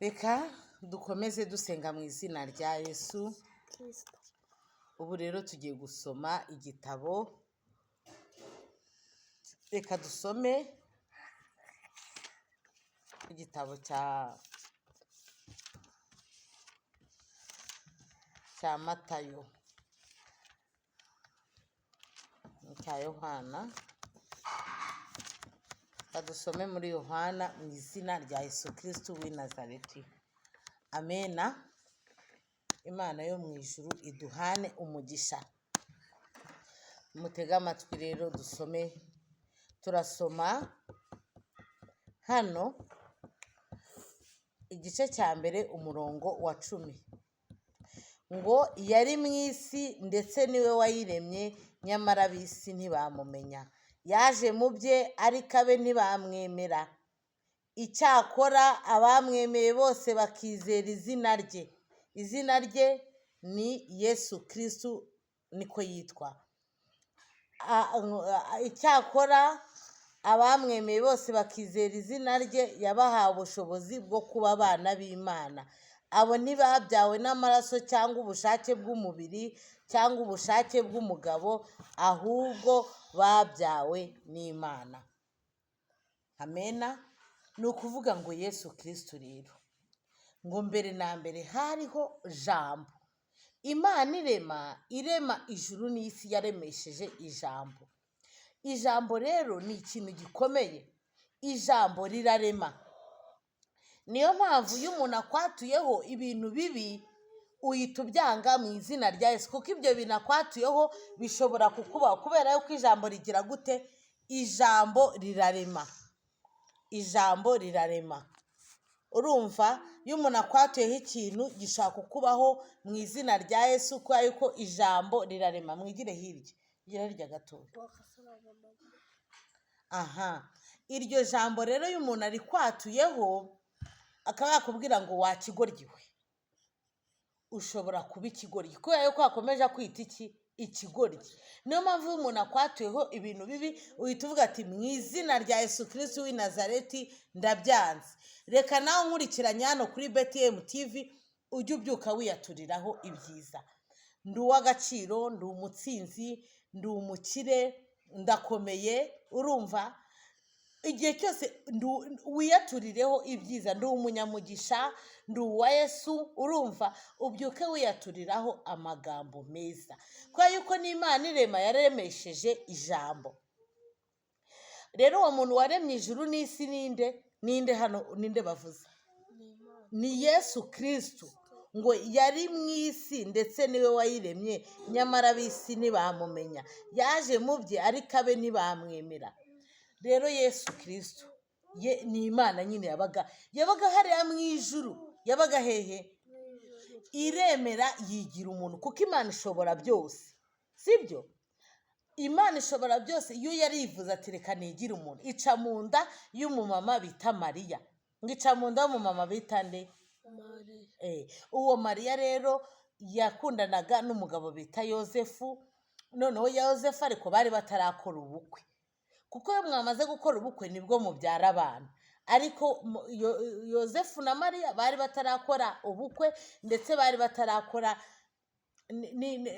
Reka dukomeze dusenga mu izina rya Yesu. Kristo. Ubu rero tugiye gusoma igitabo. Reka dusome igitabo cya Matayo, cya Yohana. Dusome muri Yohana mu izina rya Yesu Kristo w'i Nazareti. Amena. Imana yo mu ijuru iduhane umugisha. Mutege amatwi rero dusome. Turasoma hano igice cya mbere umurongo wa 10. Ngo yari mu isi ndetse niwe wayiremye, nyamara ab'isi ntibamumenya. Yaje mu bye ariko abe ntibamwemera. Icyakora abamwemeye bose bakizera izina rye. Izina rye ni Yesu Kristo, niko yitwa. Icyakora abamwemeye bose bakizera izina rye, yabahawe ubushobozi bwo kuba abana b'Imana. Abo ntibabyawe n'amaraso cyangwa ubushake bw'umubiri cyangwa ubushake bw'umugabo, ahubwo babyawe n'Imana. Amena. Ni ukuvuga ngo Yesu Kristo rero, ngo mbere na mbere hariho Jambo. Imana irema ijuru n'isi yaremesheje ijambo. Ijambo rero ni ikintu gikomeye. Ijambo rirarema. Niyo mpamvu iyo umuntu akwatuyeho ibintu bibi uhita ubyanga mu izina rya Yesu, kuko ibyo bintu akwatuyeho bishobora kukubaho, kubera yuko ijambo rigira gute? Ijambo rirarema. Ijambo rirarema. Urumva, iyo umuntu akwatuyeho ikintu gishobora kukubaho mu izina rya Yesu, kubera yuko ijambo rirarema. Mwigire hirya gatoya. Iryo jambo rero iyo umuntu arikwatuyeho akaba yakubwira ngo wakigoryiwe, ushobora kuba ikigoryi, kubera yuko wakomeje kwita ikigoryi. Niyo mpamvu iyo umuntu akwatuyeho ibintu bibi uhita uvuga ati mu izina rya Yesu Kristo w'i Nazareti ndabyanze. Reka nawe nkurikiranye hano kuri BTM TV ujye ubyuka wiyaturiraho ibyiza. Ndi uw'agaciro, ndi umutsinzi, ndi umukire, ndakomeye. Urumva, igihe cyose wiyaturireho ibyiza. Ndi umunyamugisha, ndi uwa Yesu. Urumva, ubyuke wiyaturiraho amagambo meza, kubera yuko n'Imana irema yaremesheje ijambo. Rero uwo muntu waremye ijuru n'isi ninde hano? Ninde bavuze? Ni Yesu Kristo. Ngo yari mu isi ndetse niwe wayiremye, nyamara ab'isi ntibamumenya. Yaje mu bye ariko abe ntibamwemera. Rero Yesu Kristo ni Imana nyine yabaga hariya mu ijuru. Yabaga hehe? Iremera yigira umuntu, kuko Imana ishobora byose, sibyo? Imana ishobora byose. Iyo yarivuze ati reka nigire umuntu, ica mu nda y'umumama bita Mariya. Ngo ica mu nda y'umumama bita nde? Uwo Mariya rero yakundanaga n'umugabo bita Yosefu. Noneho Yosefu ariko bari batarakora ubukwe, kuko iyo mwamaze gukora ubukwe nibwo mubyara abana. Ariko Yosefu na Mariya bari batarakora ubukwe, ndetse bari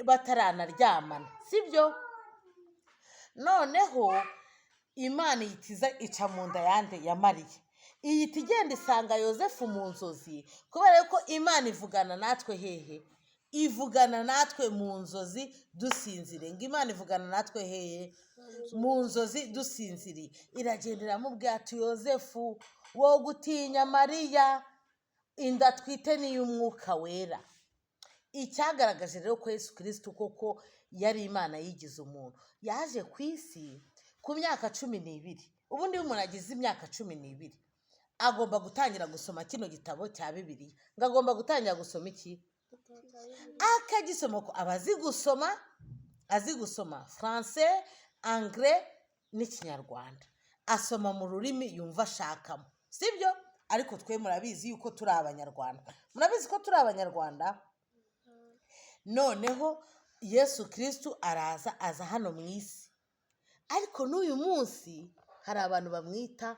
bataranaryamana, sibyo? Noneho Imana ica mu nda ya Mariya, ihita igenda isanga Yosefu mu nzozi, kubera yuko Imana ivugana natwe hehe? Ivugana natwe mu nzozi dusinziriye. Ngo Imana ivugana natwe hehe? Mu nzozi dusinziriye. Iragenda iramubwira ati Yosefu, wo gutinya Mariya, inda twite n'iy'Umwuka Wera. Icyagaragaje rero ko Yesu Kristo koko yari Imana yigize umuntu. Yaje ku isi ku myaka 12. Ubundi iyo umuntu agize imyaka 12 agomba gutangira gusoma kino gitabo cya Bibiliya. Ngo agomba gutangira gusoma iki? Akagisoma ko abazi gusoma français, anglais n'ikinyarwanda. Asoma mu rurimi yumva ashakamo, sibyo? Ariko twe murabizi yuko turi Abanyarwanda. Murabizi ko turi Abanyarwanda. Noneho Yesu Kristo aza hano mu isi. Ariko n'uyu munsi hari abantu bamwita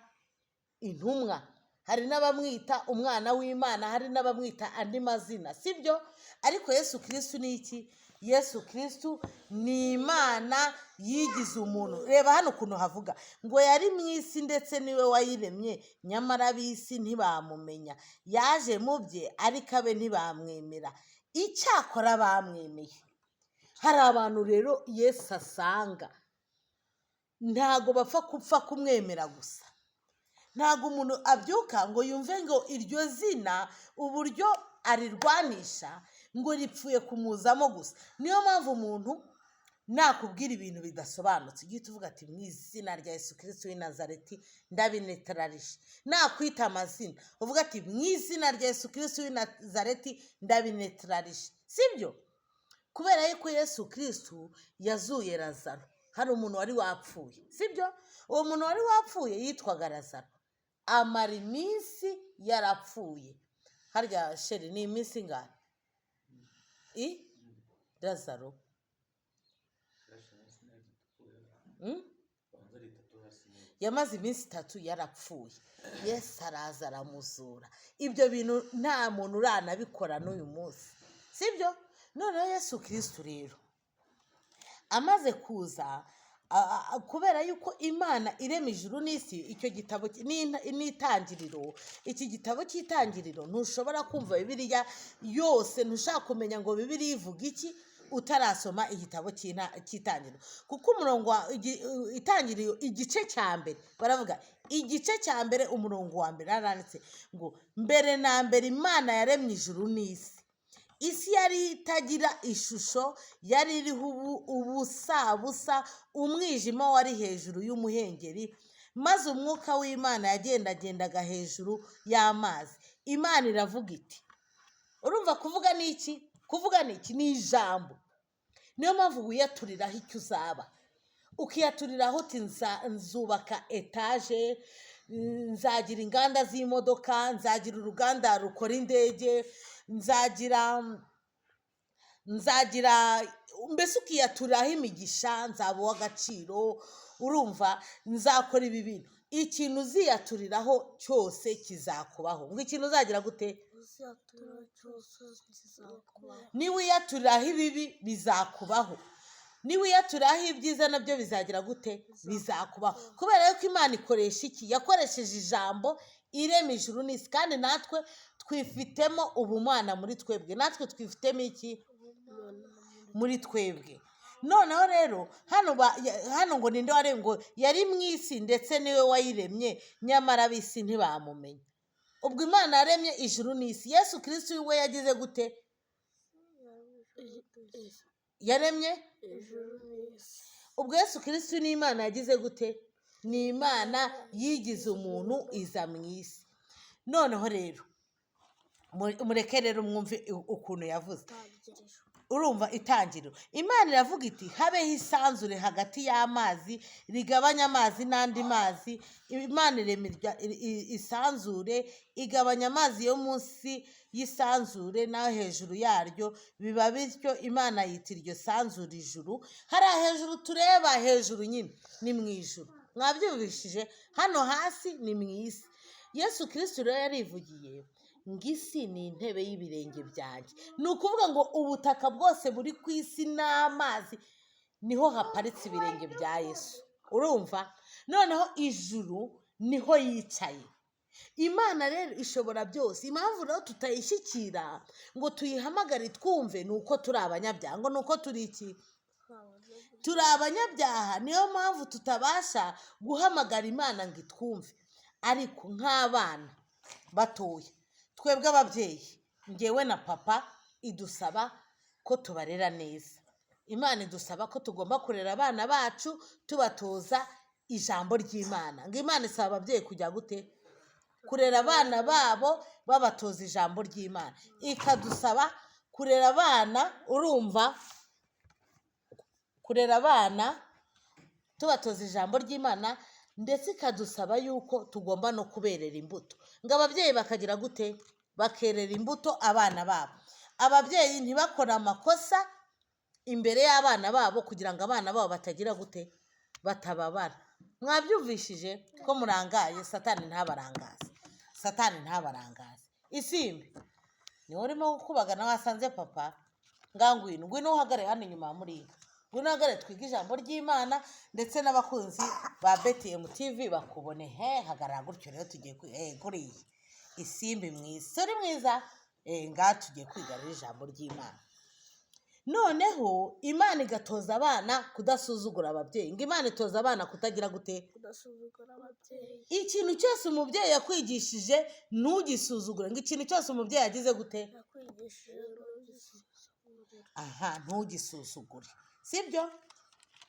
intumwa. hari n'abamwita umwana w'Imana, hari n'abamwita andi mazina, sibyo? Ariko Yesu Kristo ni iki? Yesu Kristo ni Imana yigize umuntu. Reba hano ukuntu havuga ngo yari mu isi ndetse niwe wayiremye, nyamara ab'isi ntibamumenya. Yaje mu bye ariko abe ntibamwemera, icyakora bamwemeye. Hari abantu rero Yesu asanga ntago bapfa kumwemera gusa. Ntago umuntu abyuka ngo yumve ngo iryo zina uburyo arirwanisha ngo ripfuye kumuzamo gusa. Niyo mpamvu umuntu nakubwira ibintu bidasobanutse ujye uvuga ati mu izina rya Yesu Kristo w'i Nazareti ndabinetralishe. Nakwita amazina uvuga ati mu izina rya Yesu Kristo w'i Nazareti ndabinetralishe, sibyo? Kubera yuko Yesu Kristo yazuye Lazaro. Hari umuntu wari wapfuye, sibyo? Uwo muntu wari wapfuye yitwaga Lazaro, amara iminsi yarapfuye. Harya sheri ni iminsi ingana Lazaro? Yamaze iminsi 3 yarapfuye. Yesu araza aramuzura. Ibyo bintu nta muntu uranabikora n'uyu munsi, sibyo? Noneho Yesu Kristo rero amaze kuza, kubera yuko Imana irema ijuru n'isi, icyo gitabo n'itangiriro, iki gitabo cy'itangiriro ntushobora kumva Bibiliya yose, ntushaka kumenya ngo Bibiliya ivuga iki utarasoma igitabo cy'itangiriro. Kuko umurongo wa itangiriro igice cya mbere baravuga, igice cya mbere umurongo wa mbere aranditse ngo mbere na mbere Imana yaremye ijuru n'isi. Isi yari itagira ishusho, yari iriho ubusa, umwijima wari hejuru y'umuhengeri, maze umwuka w'Imana yagendagendaga hejuru y'amazi. Imana iravuga iti. Urumva kuvuga ni iki? Kuvuga ni iki? Ni ijambo. Niyo mpamvu wiyaturiraho icyo uzaba. Ukiyaturiraho uti nzubaka etaje, nzagira inganda z'imodoka, nzagira uruganda rukora indege, nzagira mbese ukiyaturiraho imigisha, nzaba uw'agaciro. Urumva, nzakora ibi bintu. Ikintu uziyaturiraho cyose kizakubaho. Ngo ikintu uzagira gute? Niwiyaturiraho ibibi bizakubaho, niwiyaturiraho ibyiza nabyo bizagira gute? Bizakubaho. Kubera yuko Imana ikoresha iki? Yakoresheje ijambo irema ijuru n'isi, kandi natwe twifitemo ubumana muri twebwe. Natwe twifitemo iki? Muri twebwe. Noneho rero hano ngo ninde waremye? Ngo yari mu isi ndetse niwe wayiremye, nyamara ab'isi ntibamumenya. Ubwo Imana yaremye ijuru n'isi, Yesu Kristo we yagize gute? Yaremye ijuru n'isi. Ubwo Yesu Kristo ni Imana yagize gute? Ni Imana yigize umuntu iza mu isi. Noneho rero mureke rero mwumve ukuntu yavuze. Urumva itangiriro, Imana iravuga iti habeho isanzure hagati y'amazi rigabanya amazi n'andi mazi. Imana irema isanzure, igabanya amazi yo munsi y'isanzure naho hejuru yaryo, biba bityo. Imana yita iryo sanzure ijuru. Hariya hejuru tureba, hejuru nyine ni mu ijuru. Mwabyumvishije? Hano hasi ni mu isi. Yesu Kristo rero yarivugiye ngo isi ni intebe y'ibirenge byanjye. Ni ukuvuga ngo ubutaka bwose buri ku isi n'amazi niho haparitse ibirenge bya Yesu. Urumva? Noneho ijuru niho yicaye. Imana rero ishobora byose. Impamvu rero tutayishyikira ngo tuyihamagare twumve ni uko turi abanyabyaha. Ngo ni uko turi iki? Turi abanyabyaha. Niyo mpamvu tutabasha guhamagara Imana ngo itwumve. Ariko nk'abana batoya, twebwe ababyeyi, ngewe na papa, idusaba ko tubarera neza. Imana idusaba ko tugomba kurera abana bacu tubatoza ijambo ry'Imana. Ngo Imana isaba ababyeyi kujya gute? Kurera abana babo babatoza ijambo ry'Imana. Ikadusaba kurera abana, urumva, kurera abana tubatoza ijambo ry'Imana, ndetse ikadusaba yuko tugomba no kuberera imbuto. Ngo ababyeyi bakagira gute? Bakerera imbuto abana babo. Ababyeyi ntibakora amakosa imbere y'abana babo kugira ngo abana babo batagira gute? Batababara. Mwabyumvishije ko murangaye? Satani ntabarangaze. satani ntabarangaze. Isimbi niwe urimo gukubagana wasanze papa ngwino uhagare hano inyuma muri ngwino uhagare twiga ijambo ry'Imana ndetse n'abakunzi ba BTM TV bakubone. Hagarara gutyo rero tugiye kuri isimbi mwiza uri mwiza ngaha tugiye kwiga ijambo ry'Imana. Noneho Imana igatoza abana kudasuzugura ababyeyi. Ngo Imana itoza abana kutagira gute? Kudasuzugura ababyeyi. Ikintu cyose umubyeyi yakwigishije ntugisuzugure. Ngo ikintu cyose umubyeyi yagize gute? Yakwigishije ntugisuzugure. Ntugisuzugure. Sibyo?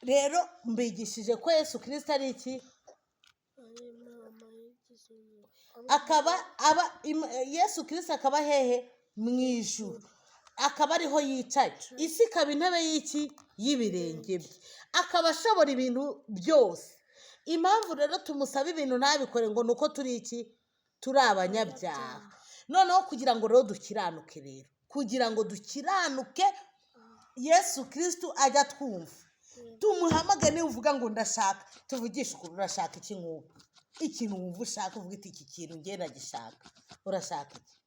Rero mbigishije ko Yesu Kristo ari iki? Yesu Kristo akaba hehe? Mu ijuru. Akaba ariho yicaye. Isi ikaba intebe y'iki? Y'ibirenge bye. Akaba ashobora ibintu byose. Impamvu rero tumusaba ibintu ntabikore ngo nuko turi iki? Turi abanyabyaha. Noneho kugira ngo rero dukiranuke rero. Kugira ngo dukiranuke Yesu Kristo ajya twumva. Tumuhamagane niba uvuga ngo ndashaka. Tuvugishe ukuri urashaka iki nk'ubu? Ikintu wumva ushaka uvuga iki kintu ngiye nagishaka. Urashaka iki?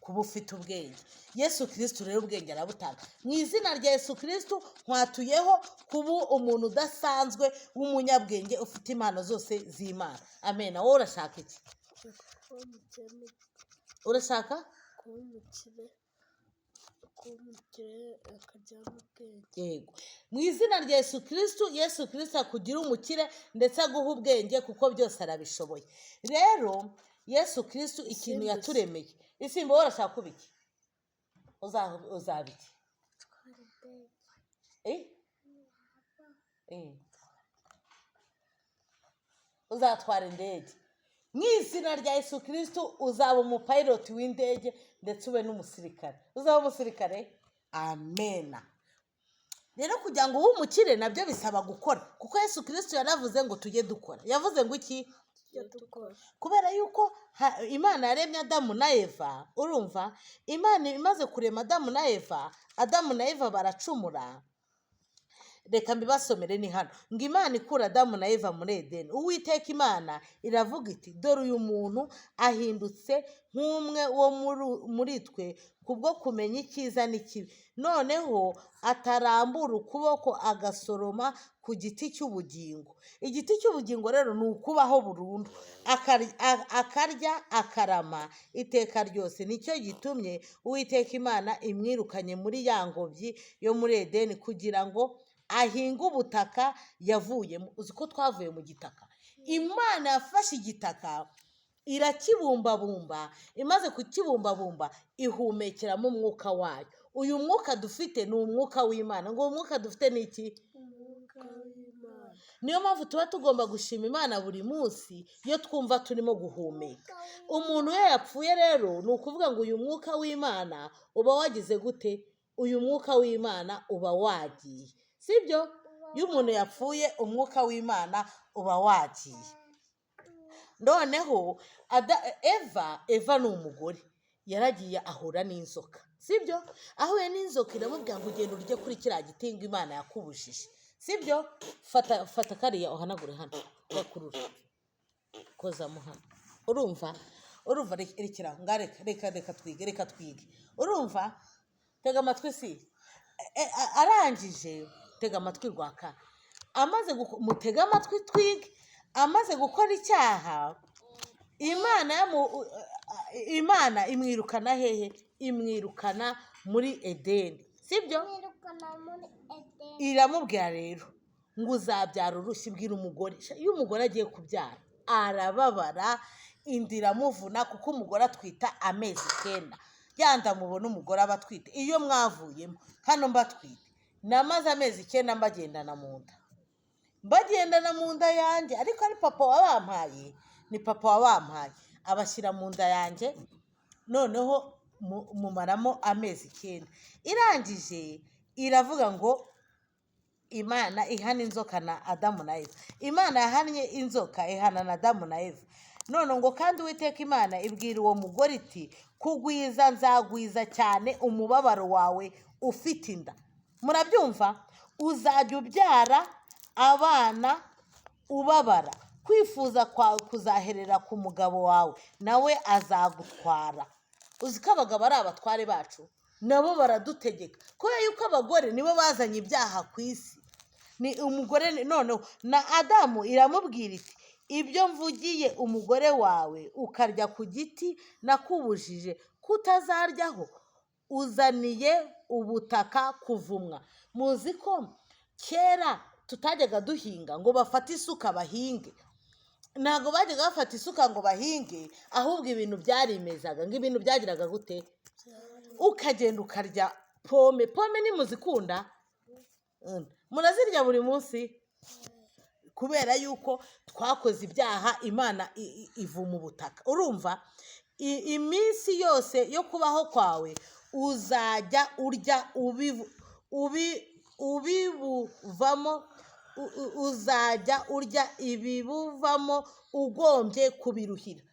Kuba ufite ubwenge. Yesu Kristo rero ubwenge arabutanga. Mu izina rya Yesu Kristo nkwatuyeho kuba umuntu udasanzwe w'umunyabwenge ufite impano zose z'Imana. Amen. Wowe urashaka iki? Urashaka? Kuba umukire akajya mu bwenge. Yego. Mu izina rya Yesu Kristo akugira umukire ndetse aguha ubwenge kuko byose arabishoboye. Rero Yesu Kristo ikintu yaturemeye. Isimba wowe urashaka kuba iki? Uzaba iki? Uzatwara indege. Mu izina rya Yesu Kristo uzaba umupiloti w'indege ndetse ube n'umusirikare. Uzaba umusirikare? Amen. Rero kugira ngo ube umukire nabyo bisaba gukora. Kuko Yesu Kristo yaravuze ngo tujye dukora. Yavuze ngo iki? Kubera yuko Imana yaremye Adamu na Eva. Urumva? Imana imaze kurema Adamu na Eva baracumura. Reka mbibasomere ni hano. Ngo Imana ikura Adamu na Eva muri Edeni. Uwiteka Imana iravuga iti dore uyu muntu ahindutse nk'umwe wo muri twe kubwo kumenya icyiza n'ikibi. Noneho atarambura ukuboko agasoroma ku giti cy'ubugingo. Igiti cy'ubugingo rero ni ukubaho burundu. Akarya akarama iteka ryose. Nicyo gitumye Uwiteka Imana imwirukanye muri ya ngobyi yo muri Edeni kugira ngo ahinga ubutaka yavuyemo. Uzi ko twavuye mu gitaka. Imana yafashe igitaka irakibumbabumba. Imaze kukibumbabumba ihumekeramo umwuka wayo. Uyu mwuka dufite ni umwuka w'Imana. Ngo umwuka dufite ni iki? Umwuka w'Imana. Niyo mpamvu tuba tugomba gushima Imana buri munsi iyo twumva turimo guhumeka. Umuntu iyo yapfuye rero ni ukuvuga ngo uyu mwuka w'Imana uba wagize gute? Uyu mwuka w'Imana uba wagiye. Sibyo? Iyo umuntu yapfuye umwuka w'Imana uba wagiye. Noneho Eva ni umugore. Yaragiye ahura n'inzoka. Sibyo? Ahuye n'inzoka iramubwira ngo ugende urye kuri kiriya giti ngo Imana yakubujije. Sibyo? Fata kariya uhanagure hano. Bakurura. Kozamo hano. Urumva rekera reka twige. Urumva? Tega amatwi si. Arangije tega amatwi rwaka. Mutega amatwi twige. Amaze gukora icyaha Imana imwirukana hehe? Imwirukana muri Edeni. Sibyo? Iramubwira rero ngo uzabyara urushyi. Bwira umugore. Iyo umugore agiye kubyara arababara inda iramuvuna kuko umugore atwita amezi 9. Yanda mubona umugore aba atwite. Iyo mwavuyemo hano mbatwite namaze amezi 9 mbagendana mu nda. Bagendana mu nda yanjye ariko ari papa wabampaye. Ni papa wabampaye abashyira mu nda yanjye. Noneho mumaramo amezi 9. Irangije iravuga ngo Imana ihana inzoka na Adamu na Eva. Imana yahannye inzoka ihana na Adamu na Eva. None ngo kandi Uwiteka Imana ibwira uwo mugore iti kugwiza nzagwiza cyane umubabaro wawe ufite inda. Murabyumva? Uzajya ubyara abana ubabara, kwifuza kwawe kuzaherera ku mugabo wawe, nawe azagutwara. Uzi ko abagabo ari abatware bacu, nabo baradutegeka, kubera yuko abagore nibo bazanye ibyaha ku isi. Ni umugore noneho na Adamu iramubwira iti, ibyo mvugiye umugore wawe ukarya ku giti nakubujije kutazaryaho, uzaniye ubutaka kuvumwa. Muzi ko kera tutajyaga duhinga ngo bafate isuka bahinge, ntabwo bajyaga bafata isuka ngo bahinge, ahubwo ibintu byarimezaga, ngo ibintu byagiraga gute, ukagenda ukarya pome. Pome nimuzikunda, murazirya buri munsi, kubera yuko twakoze ibyaha, Imana ivuma ubutaka. Urumva, iminsi yose yo kubaho kwawe uzajya urya ubibuvamo, uzajya urya ibibuvamo ugombye kubiruhira.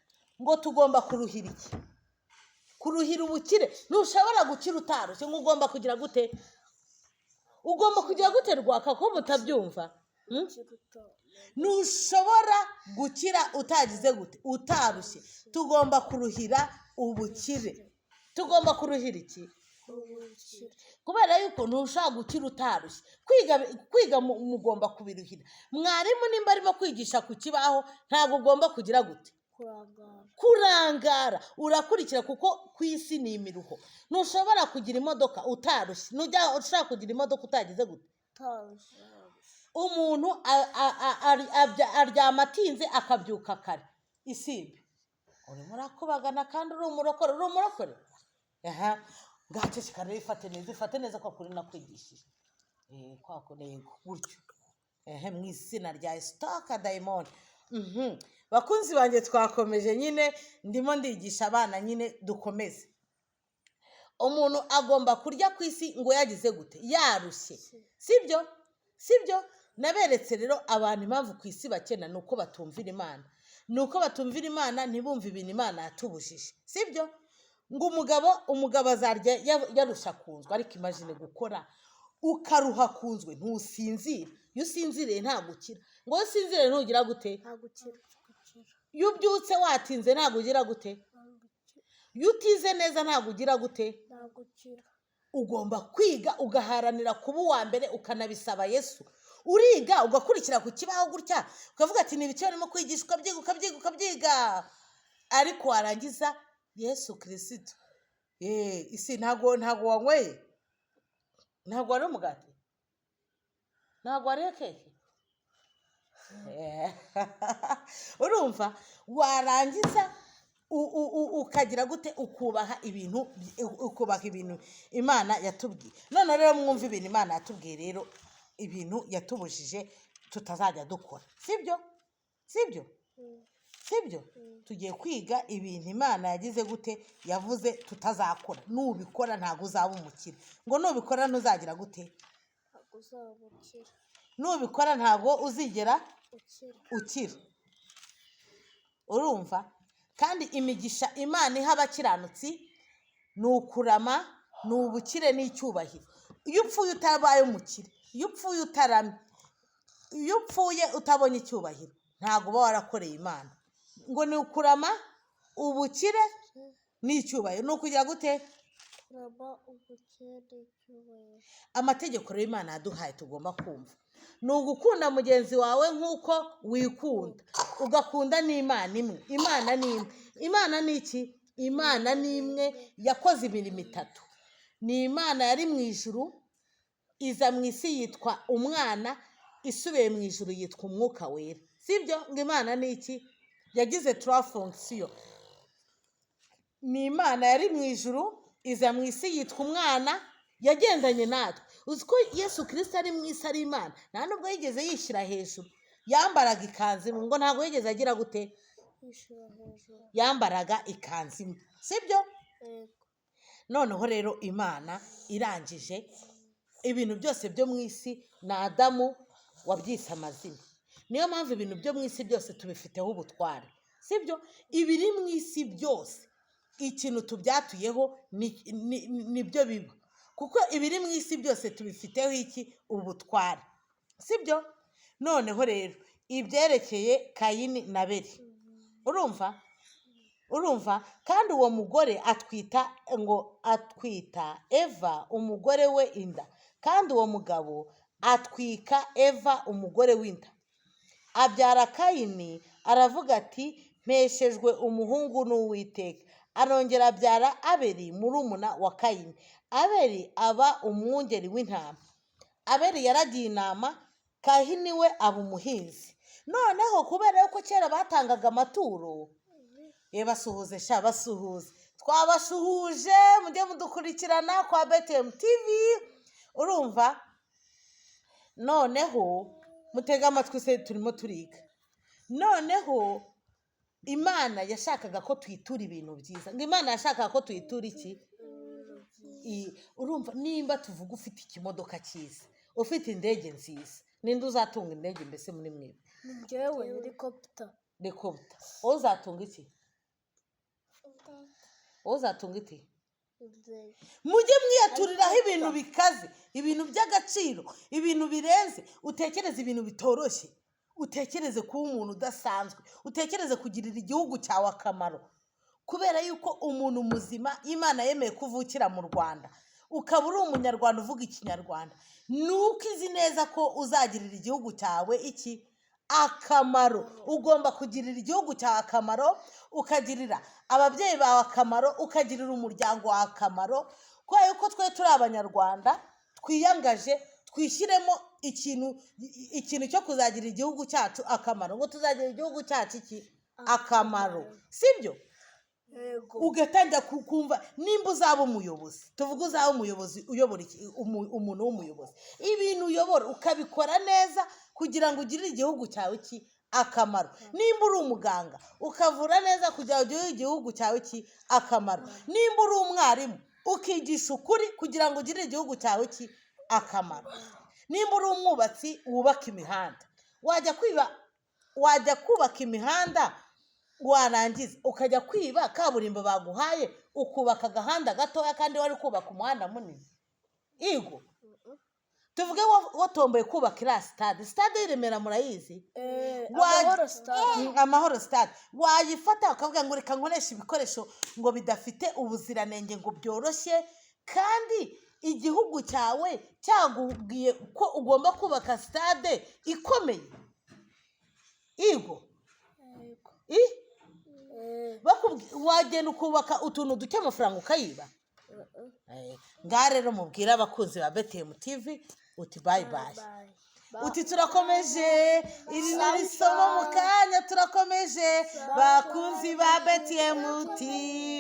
Ngo tugomba kuruhira iki? Kuruhira ubukire. Ntushobora gukira utarushye, ngo ugomba kugira gute? Ugomba kugira gute rwaka ko mutabyumva? Ntushobora gukira utagize gute? Utarushye. Tugomba kuruhira ubukire. Tugomba kuruhira iki? Kubera yuko ntushobora gukira utarushye. Kwiga mugomba kubiruhira. Mwarimu nimba arimo kwigisha ku kibaho, ntabwo ugomba kugira gute? Kurangara. Urakurikira, kuko ku isi ni imiruho. Ntushobora kugira imodoka utarushye. Ushaka kugira imodoka utagize gute? Umuntu aryama atinze akabyuka kare. Isimbi, urimo urakubagana kandi uri umurokore. Uri umurokore? Ngaceceka rero, ifate neza ko kuri nakwigishije. Kwako nego gutyo. Mu izina rya Sitoka Dayimoni. Bakunzi banjye, twakomeje nyine, ndimo ndigisha abana nyine, dukomeze. Umuntu agomba kurya ku isi ngo yagize gute? Yarushye. Sibyo? Naberetse rero abantu impamvu ku isi bakena, ni uko batumvira Imana. Ni uko batumvira Imana, ntibumve ibintu Imana yatubujije. Sibyo? Ngo umugabo azarya yarusha kunzwe. Ariko imagine gukora ukaruha kunzwe, ntusinzire. Iyo usinziriye ntabwo ukira. Ngo iyo usinziriye ntugira gute? Iyo ubyutse watinze ntabwo ugira gute? Iyo utize neza ntabwo ugira gute? Ugomba kwiga ugaharanira kuba uwa mbere, ukanabisaba Yesu. Uriga ugakurikira ku kibaho gutya, ukavuga ati nibice barimo kwigisha, ukabyiga. Ariko warangiza, Yesu Kristo, isi ntabwo wanyweye, ntabwo wari umugati, ntabwo wari keke. Urumva, warangiza ukagira gute? Ukubaha ibintu Imana yatubwiye. None rero mwumva ibintu Imana yatubwiye, rero ibintu yatubujije tutazajya dukora. Sibyo? Tugiye kwiga ibintu Imana yagize gute? Yavuze tutazakora. Nubikora ntabwo uzaba umukire. Ngo nubikora ntuzagira gute? Nubikora ntabwo uzigera ukira. Urumva? Kandi imigisha Imana iha abakiranutsi ni ukurama, ni ubukire n'icyubahiro. Iyo upfuye utabaye umukire, iyo upfuye utaramye, iyo upfuye utabonye icyubahiro, ntabwo uba warakoreye Imana. Ngo ni ukurama, ubukire n'icyubahiro. Ni ukugira gute? Amategeko y'Imana yaduhaye tugomba kumva. Ni ugukunda mugenzi wawe nk'uko wikunda, ugakunda n'Imana imwe. Imana ni imwe. Imana ni iki? Imana ni imwe, yakoze imirimo itatu. Ni Imana yari mu ijuru, iza mu isi yitwa Umwana, isubiye mu ijuru yitwa Umwuka Wera. Sibyo? Ngo Imana ni iki? Yagize trois fonctions. Ni Imana yari mu ijuru, iza mu isi yitwa Umwana, yagendanye natwe. Uzi ko Yesu Kristo ari mu isi ari Imana, nta nubwo yigeze yishyira hejuru. Yambaraga ikanzu imwe, ngo ntabwo yigeze agira gute? Yambaraga ikanzu imwe. Sibyo? Noneho rero Imana irangije, ibintu byose byo mu isi ni Adamu wabyise amazina. Niyo mpamvu ibintu byo mu isi byose tubifiteho ubutware. Sibyo? Ibiri mu isi byose, ikintu tubyatuyeho nibyo biba. Kuko ibiri mu isi byose tubifiteho iki? Ubutware. Sibyo? Noneho rero ibyerekeye Kayini na Abeli. urumva kandi uwo mugore atwita Eva umugore we inda, kandi uwo mugabo atwika Eva umugore w'inda, abyara Kayini, aravuga ati mpeshejwe umuhungu n'Uwiteka. Arongera abyara Abeli murumuna wa Kayini. Abeli aba umwungeri w'intama. Abeli yaragiye intama, Kayini we aba umuhinzi. Noneho kubera yuko kera batangaga amaturo, basuhuze basuhuze, twabasuhuje mujye mudukurikirana kwa BTM TV. urumva noneho mutega amatwi, se turimo turiga. Noneho Imana yashakaga ko twitura ibintu byiza. Ngo Imana yashakaga ko twitura iki? Urumva, nimba tuvuga ufite ikimodoka cyiza, ufite indege nziza, ninde uzatunga indege mbese muri mwebwe? njyewe helicopter. Wowe uzatunga iki? Mujye mwiyaturiraho ibintu bikaze, ibintu by'agaciro, ibintu birenze. Utekereze ibintu bitoroshye, utekereze kuba umuntu udasanzwe, utekereze kugirira igihugu cyawe akamaro. Kubera yuko umuntu muzima Imana yemeye kuvukira mu Rwanda, ukaba uri umunyarwanda uvuga ikinyarwanda, nuko izi neza ko uzagirira igihugu cyawe iki? Akamaro. Ugomba kugirira igihugu cyawe akamaro, ukagirira ababyeyi bawe akamaro, ukagirira umuryango wawe akamaro. Kubera yuko twe turi abanyarwanda twiyangaje, twishyiremo ikintu cyo kuzagirira igihugu cyacu akamaro, ngo tuzagirira igihugu cyacu iki? Akamaro, sibyo? Ugatangira kumva nimba uzaba umuyobozi, tuvuge uzaba umuyobozi, uyobora umuntu w'umuyobozi, ibintu uyobora ukabikora neza kugira ngo ugirire igihugu cyawe iki? Akamaro. Nimba uri umuganga ukavura neza kugira ngo ugirire igihugu cyawe iki? Akamaro. Nimba uri umwarimu ukigisha ukuri kugira ngo ugirire igihugu cyawe iki? Akamaro. Nimba uri umwubatsi wubaka imihanda, wajya kubaka imihanda, warangiza ukajya kwiba kaburimbo baguhaye, ukubaka agahanda gatoya kandi wari kubaka umuhanda munini. Tuvuge watomboye kubaka iriya stade y'i Remera, murayizi? Amahoro stade. Wayifata ukavuga ngo reka nkoresha ibikoresho ngo bidafite ubuziranenge, ngo byoroshye, kandi igihugu cyawe cyagubwiye ko ugomba kubaka stade ikomeye. Wagenda ukubaka utuntu duke amafaranga ukayiba. Ngaha rero mubwire abakunzi ba BTM TV uti bye bye. Uti turakomeje, iri ni isomo mu kanya, turakomeje bakunzi ba BTM TV.